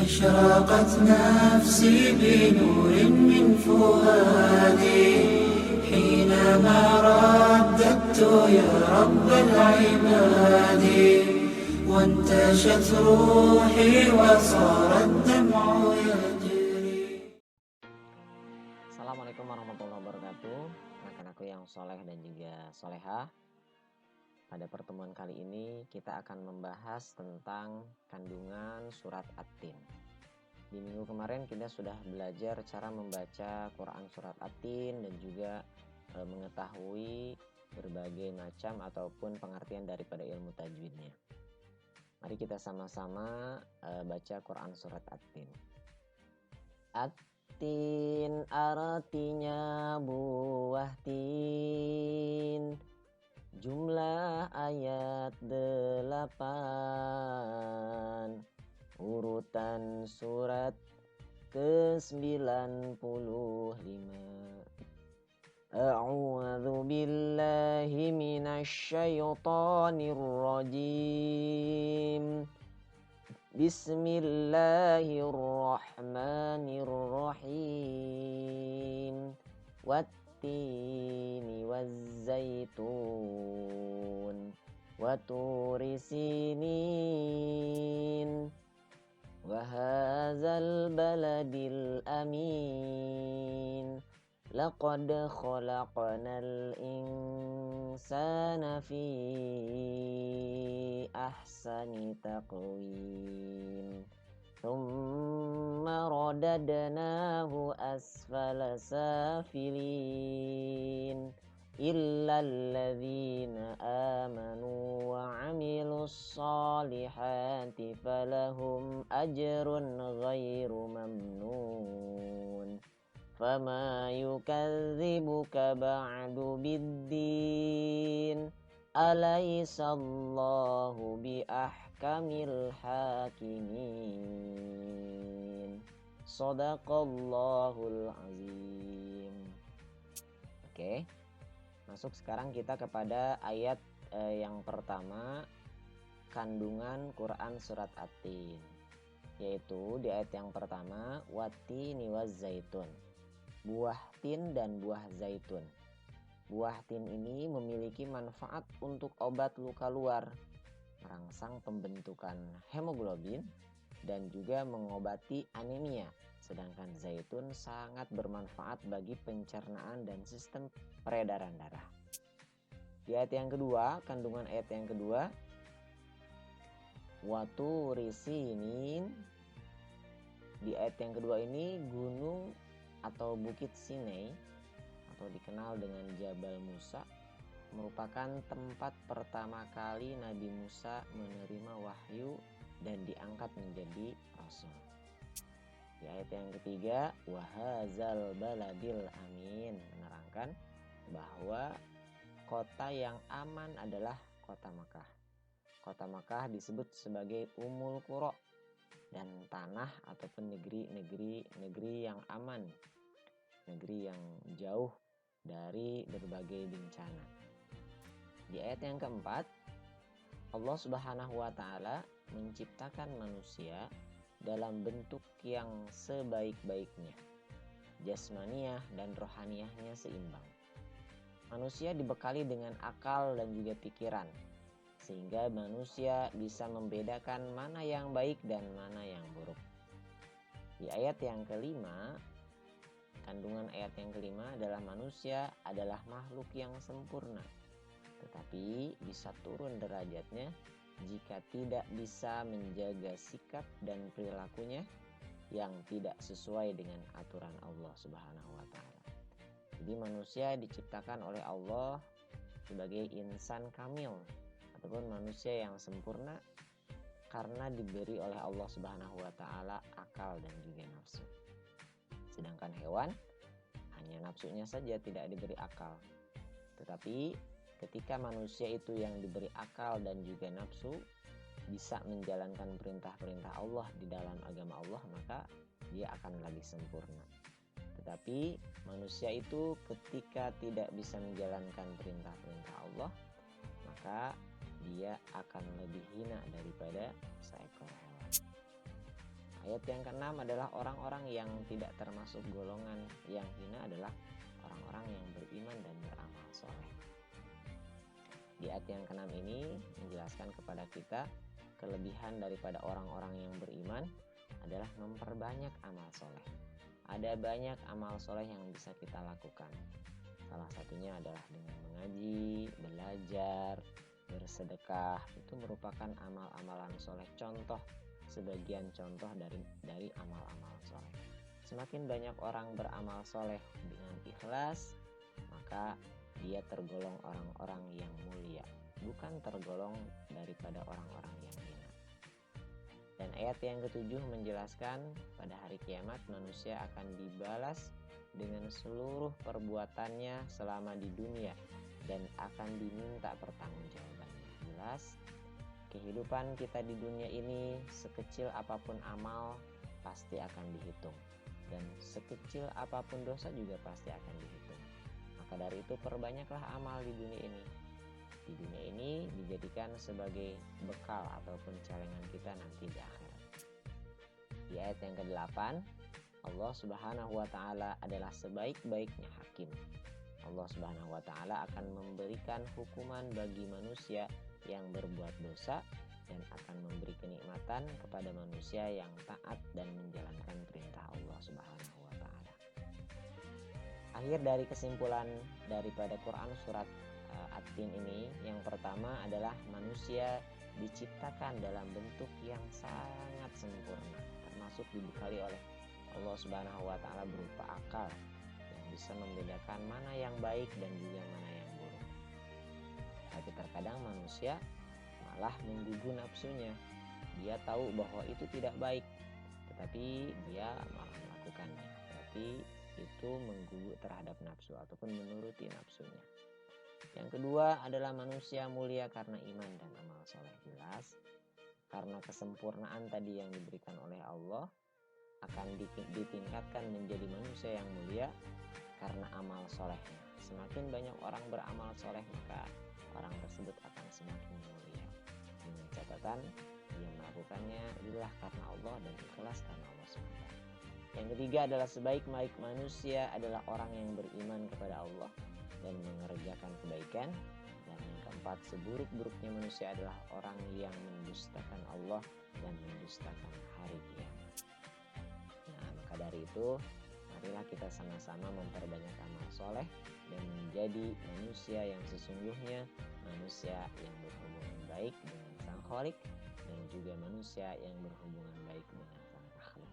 أشرقت نفسي بنور من فؤادي حينما رددت يا رب العباد وانتشت روحي وصار الدمع يجري. Assalamualaikum warahmatullahi wabarakatuh. Anak-anakku yang soleh dan juga solehah. Pada pertemuan kali ini kita akan membahas tentang kandungan surat At-Tin. Di minggu kemarin kita sudah belajar cara membaca Quran surat At-Tin dan juga mengetahui berbagai macam ataupun pengertian daripada ilmu tajwidnya. Mari kita sama-sama baca Quran surat At-Tin. At-Tin artinya buah tin. Jumlah ayat 8. Urutan surat ke-95. A'udzu billahi minasyaitonir rajim. Bismillahirrahmanirrahim. Wattini wazzaitun waturi sinin wa hadzal baladil amin laqad khalaqnal insana fi ahsani taqwim thumma radadnahu asfala safilin illal ladzina amanu wa 'amilus solihati falahum ajrun ghairu mamnun fama yukadzibuka ba'du biddin alaysallahu biahkamil hakimin. Shadaqallahul azim. Oke. Masuk sekarang kita kepada ayat yang pertama, kandungan Quran surat At-Tin, yaitu di ayat yang pertama, wattini wazzaitun, buah tin dan buah zaitun. Buah tin ini memiliki manfaat untuk obat luka luar, merangsang pembentukan hemoglobin dan juga mengobati anemia. Sedangkan zaitun sangat bermanfaat bagi pencernaan dan sistem peredaran darah. Di ayat yang kedua, kandungan ayat yang kedua, waturi sinin. Di ayat yang kedua ini gunung atau bukit Sinai atau dikenal dengan Jabal Musa merupakan tempat pertama kali Nabi Musa menerima wahyu dan diangkat menjadi rasul. Di ayat yang ketiga, wahazal baladil amin, menerangkan bahwa kota yang aman adalah kota Makkah. Kota Makkah disebut sebagai Ummul Qura dan tanah ataupun negeri yang aman, negeri yang jauh dari berbagai bencana. Di ayat yang keempat, Allah Subhanahu wa taala menciptakan manusia dalam bentuk yang sebaik-baiknya. Jasmaniah dan rohaniahnya seimbang. Manusia dibekali dengan akal dan juga pikiran, sehingga manusia bisa membedakan mana yang baik dan mana yang buruk. Di ayat yang kelima, kandungan ayat yang kelima adalah manusia adalah makhluk yang sempurna, tetapi bisa turun derajatnya jika tidak bisa menjaga sikap dan perilakunya yang tidak sesuai dengan aturan Allah Subhanahu wa taala. Jadi manusia diciptakan oleh Allah sebagai insan kamil ataupun manusia yang sempurna karena diberi oleh Allah Subhanahu wa taala akal dan juga nafsu. Sedangkan hewan hanya nafsunya saja tidak diberi akal. Tetapi ketika manusia itu yang diberi akal dan juga nafsu bisa menjalankan perintah-perintah Allah di dalam agama Allah, maka dia akan lebih sempurna. Tetapi manusia itu ketika tidak bisa menjalankan perintah-perintah Allah, maka dia akan lebih hina daripada seekor hewan. Ayat yang keenam adalah orang-orang yang tidak termasuk golongan yang hina adalah orang-orang yang beriman dan beramal soleh. Di ayat yang keenam ini menjelaskan kepada kita kelebihan daripada orang-orang yang beriman adalah memperbanyak amal soleh. Ada banyak amal soleh yang bisa kita lakukan. Salah satunya adalah dengan mengaji, belajar, bersedekah. Itu merupakan amal-amalan soleh. Sebagian contoh dari amal-amal soleh. Semakin banyak orang beramal soleh dengan ikhlas, maka dia tergolong orang-orang yang mulia, bukan tergolong daripada orang-orang yang hina. Dan ayat yang ketujuh menjelaskan pada hari kiamat manusia akan dibalas dengan seluruh perbuatannya selama di dunia dan akan diminta pertanggungjawabannya. Jelas, kehidupan kita di dunia ini sekecil apapun amal pasti akan dihitung, dan sekecil apapun dosa juga pasti akan dihitung. Maka dari itu perbanyaklah amal di dunia ini. Di dunia ini dijadikan sebagai bekal ataupun celengan kita nanti di akhirat. Di ayat yang ke-8, Allah Subhanahu wa taala adalah sebaik-baiknya hakim. Allah Subhanahu wa taala akan memberikan hukuman bagi manusia yang berbuat dosa dan akan memberi kenikmatan kepada manusia yang taat dan menjalankan perintah Allah Subhanahu wa taala. Akhir dari kesimpulan daripada Quran surat At-Tin ini, yang pertama adalah manusia diciptakan dalam bentuk yang sangat sempurna, termasuk dibekali oleh Allah Subhanahu wa taala berupa akal yang bisa membedakan mana yang baik dan juga mana yang buruk. Tapi terkadang manusia malah menggugu nafsunya. Dia tahu bahwa itu tidak baik, tetapi dia malah melakukannya. Berarti itu menggugu terhadap nafsu ataupun menuruti nafsunya. Yang kedua adalah manusia mulia karena iman dan amal soleh. Jelas, karena kesempurnaan tadi yang diberikan oleh Allah akan ditingkatkan menjadi manusia yang mulia karena amal solehnya. Semakin banyak orang beramal soleh, maka orang tersebut akan semakin mulia. Dengan catatan dia melakukannya adalah karena Allah dan ikhlas karena Allah SWT. Yang ketiga adalah sebaik-baik manusia adalah orang yang beriman kepada Allah dan mengerjakan kebaikan. Dan yang keempat, seburuk-buruknya manusia adalah orang yang mendustakan Allah dan mendustakan hari kiamat. Nah, maka dari itu marilah kita sama-sama memperbanyak amal soleh dan menjadi manusia yang sesungguhnya, manusia yang berhubungan baik dengan Sang Khalik dan juga manusia yang berhubungan baik dengan Sang Khalik.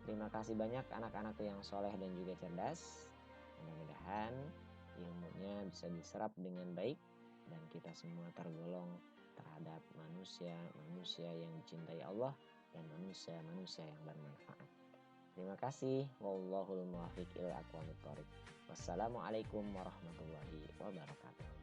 Terima kasih banyak anak-anakku yang soleh dan juga cerdas. Mudah-mudahan ilmunya bisa diserap dengan baik dan kita semua tergolong terhadap manusia yang dicintai Allah dan manusia yang bermanfaat. Terima kasih. Wallahul muwaffiq ila aqwamit thoriq. Wassalamualaikum warahmatullahi wabarakatuh.